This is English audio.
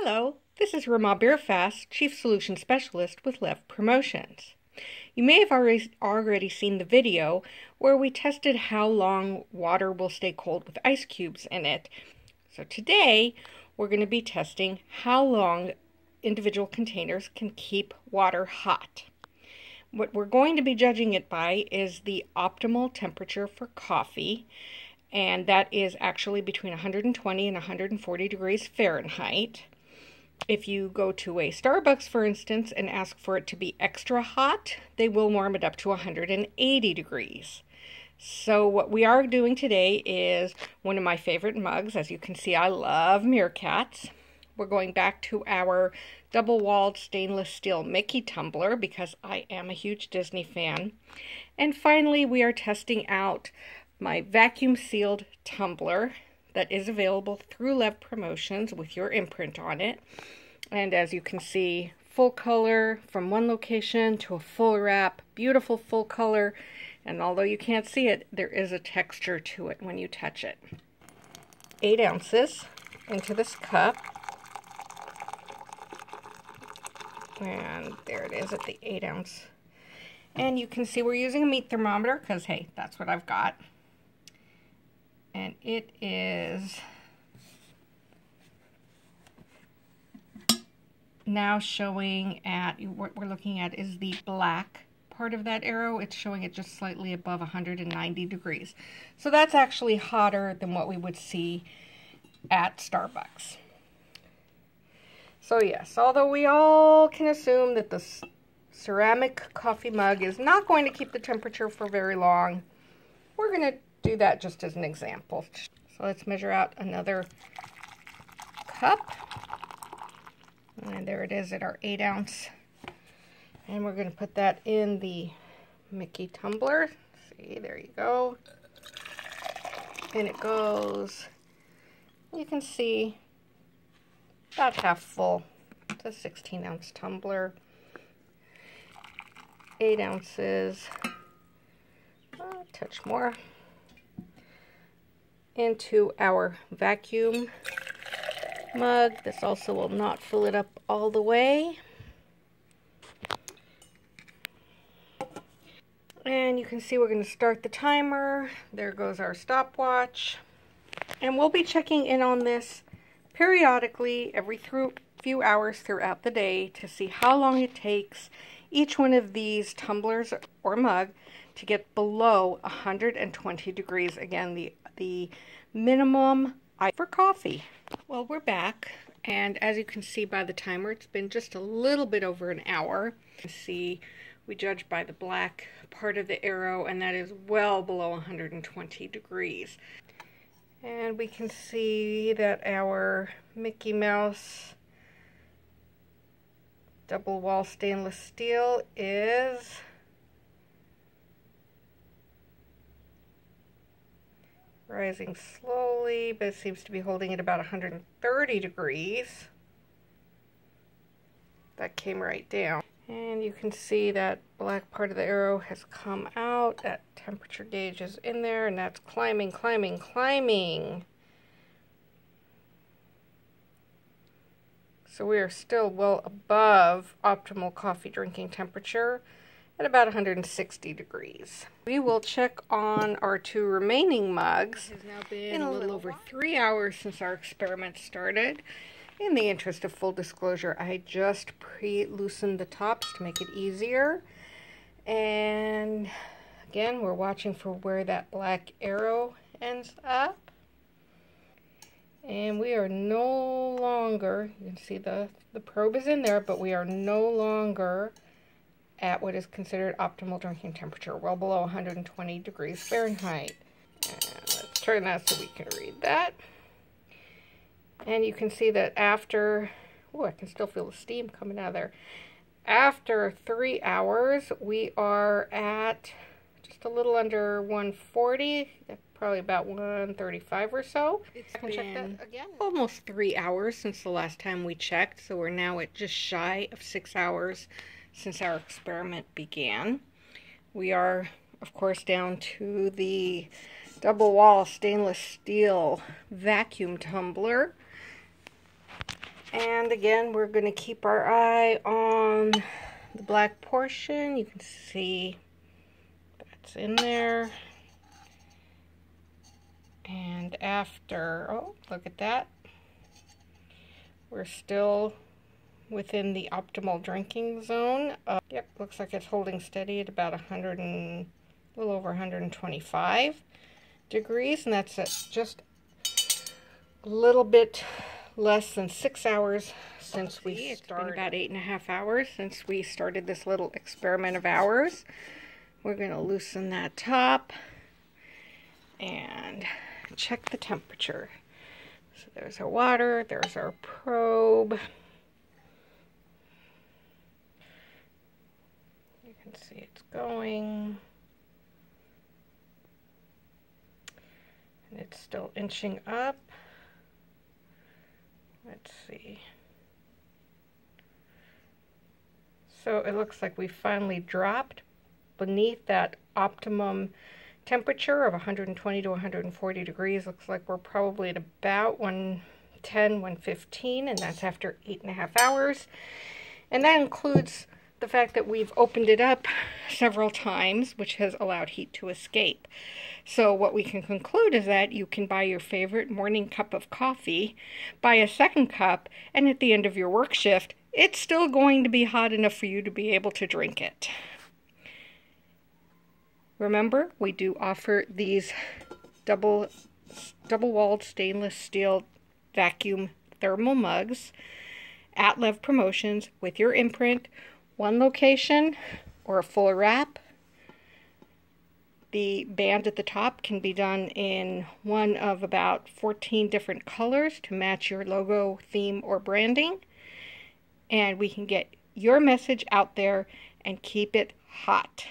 Hello, this is Rama Beerfast, Chief Solution Specialist with Lev Promotions. You may have already seen the video where we tested how long water will stay cold with ice cubes in it. So today we're going to be testing how long individual containers can keep water hot. What we're going to be judging it by is the optimal temperature for coffee, and that is actually between 120 and 140 degrees Fahrenheit. If you go to a Starbucks, for instance, and ask for it to be extra hot, they will warm it up to 180 degrees. So what we are doing today is one of my favorite mugs. As you can see, I love meerkats. We're going back to our double-walled stainless steel Mickey tumbler because I am a huge Disney fan. And finally, we are testing out my vacuum-sealed tumbler that is available through Lev Promotions with your imprint on it. And as you can see, full color from one location to a full wrap, beautiful full color. And although you can't see it, there is a texture to it when you touch it. 8 ounces into this cup. And there it is at the 8 ounce. And you can see we're using a meat thermometer because, hey, that's what I've got. And it is now showing at, what we're looking at is the black part of that arrow. It's showing it just slightly above 190 degrees. So that's actually hotter than what we would see at Starbucks. So yes, although we all can assume that the ceramic coffee mug is not going to keep the temperature for very long, we're going to do that just as an example. So let's measure out another cup. And there it is at our 8 ounce. And we're going to put that in the Mickey tumbler. See, there you go. And it goes, you can see, about half full. It's a 16 ounce tumbler. 8 ounces. A touch more. Into our vacuum mug. This also will not fill it up all the way. And you can see we're going to start the timer. There goes our stopwatch. And we'll be checking in on this periodically every few hours throughout the day to see how long it takes each one of these tumblers or mug to get below 120 degrees. Again, the minimum for coffee. Well, we're back, and as you can see by the timer, it's been just a little bit over an hour. You can see we judge by the black part of the arrow, and that is well below 120 degrees. And we can see that our Mickey Mouse double wall stainless steel is rising slowly, but it seems to be holding at about 130 degrees. That came right down. And you can see that black part of the arrow has come out. That temperature gauge is in there, and that's climbing, climbing, climbing. So we are still well above optimal coffee drinking temperature at about 160 degrees. We will check on our 2 remaining mugs. It has now been a little over 3 hours since our experiment started. In the interest of full disclosure, I just pre-loosened the tops to make it easier. And again, we're watching for where that black arrow ends up. And we are no longer, you can see the probe is in there, but we are no longer at what is considered optimal drinking temperature, well below 120 degrees Fahrenheit. And let's turn that so we can read that. And you can see that after, oh, I can still feel the steam coming out of there. After 3 hours, we are at just a little under 140, probably about 135 or so. It's been almost 3 hours since the last time we checked, so we're now at just shy of 6 hours since our experiment began. We are, of course, down to the double wall stainless steel vacuum tumbler. And again, we're going to keep our eye on the black portion. You can see that's in there. And after, oh, look at that. We're still within the optimal drinking zone. Yep, looks like it's holding steady at about a little over 125 degrees, and that's at just a little bit less than 6 hours since we started. It's been about 8.5 hours since we started this little experiment of ours. We're going to loosen that top and check the temperature. So there's our water, there's our probe. You can see it's going. And it's still inching up. Let's see. So it looks like we finally dropped beneath that optimum temperature of 120 to 140 degrees. Looks like we're probably at about 110, 115, and that's after 8.5 hours. And that includes the fact that we've opened it up several times, which has allowed heat to escape. So what we can conclude is that you can buy your favorite morning cup of coffee, buy a second cup, and at the end of your work shift, it's still going to be hot enough for you to be able to drink it. Remember, we do offer these double-walled stainless steel vacuum thermal mugs at Lev Promotions with your imprint, one location or a full wrap. The band at the top can be done in one of about 14 different colors to match your logo, theme, or branding. And we can get your message out there and keep it hot.